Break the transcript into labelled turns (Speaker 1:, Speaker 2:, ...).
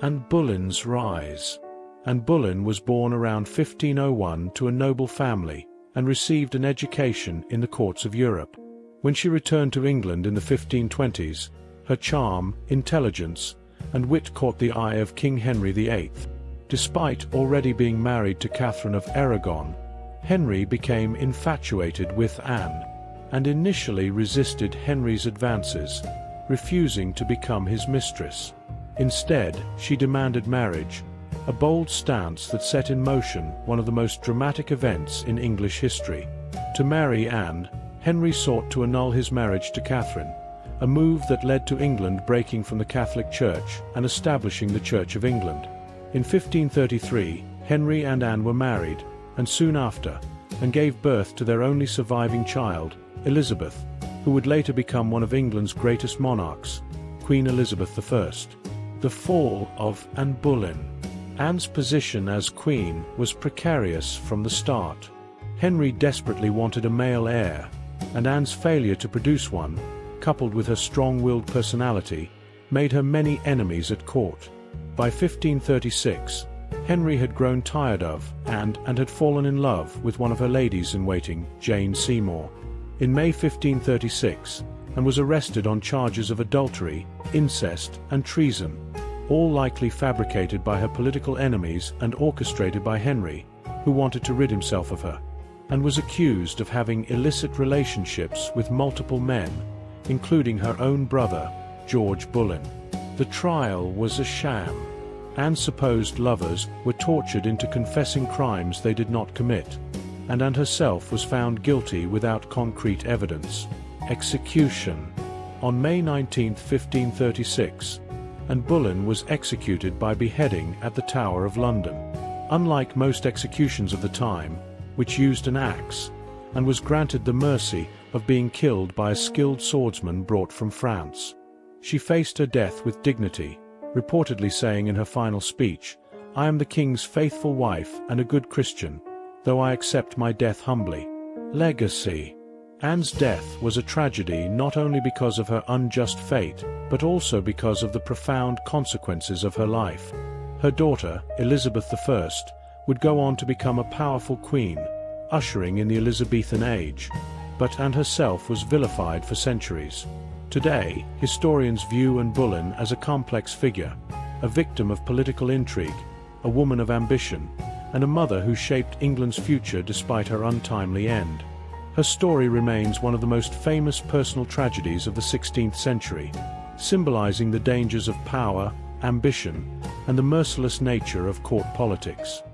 Speaker 1: Anne Boleyn's rise. Anne Boleyn was born around 1501 to a noble family, and received an education in the courts of Europe. When she returned to England in the 1520s, her charm, intelligence, and wit caught the eye of King Henry VIII. Despite already being married to Catherine of Aragon, Henry became infatuated with Anne, and initially resisted Henry's advances, refusing to become his mistress. Instead, she demanded marriage, a bold stance that set in motion one of the most dramatic events in English history. To marry Anne, Henry sought to annul his marriage to Catherine, a move that led to England breaking from the Catholic Church and establishing the Church of England. In 1533, Henry and Anne were married, and soon after, and gave birth to their only surviving child, Elizabeth, who would later become one of England's greatest monarchs, Queen Elizabeth I. The fall of Anne Boleyn. Anne's position as queen was precarious from the start. Henry desperately wanted a male heir, and Anne's failure to produce one, coupled with her strong-willed personality, made her many enemies at court. By 1536, Henry had grown tired of and had fallen in love with one of her ladies-in-waiting, Jane Seymour. In May 1536, and was arrested on charges of adultery, incest, and treason, all likely fabricated by her political enemies and orchestrated by Henry, who wanted to rid himself of her, and was accused of having illicit relationships with multiple men, including her own brother, George Boleyn. The trial was a sham. Anne's supposed lovers were tortured into confessing crimes they did not commit, and Anne herself was found guilty without concrete evidence. Execution. On May 19, 1536, Anne Boleyn was executed by beheading at the Tower of London. Unlike most executions of the time, which used an axe, Anne was granted the mercy of being killed by a skilled swordsman brought from France. She faced her death with dignity, reportedly saying in her final speech, "I am the king's faithful wife and a good Christian, though I accept my death humbly." Legacy. Anne's death was a tragedy not only because of her unjust fate, but also because of the profound consequences of her life. Her daughter, Elizabeth I, would go on to become a powerful queen, ushering in the Elizabethan age, but Anne herself was vilified for centuries. Today, historians view Anne Boleyn as a complex figure, a victim of political intrigue, a woman of ambition, and a mother who shaped England's future despite her untimely end. Her story remains one of the most famous personal tragedies of the 16th century, symbolizing the dangers of power, ambition, and the merciless nature of court politics.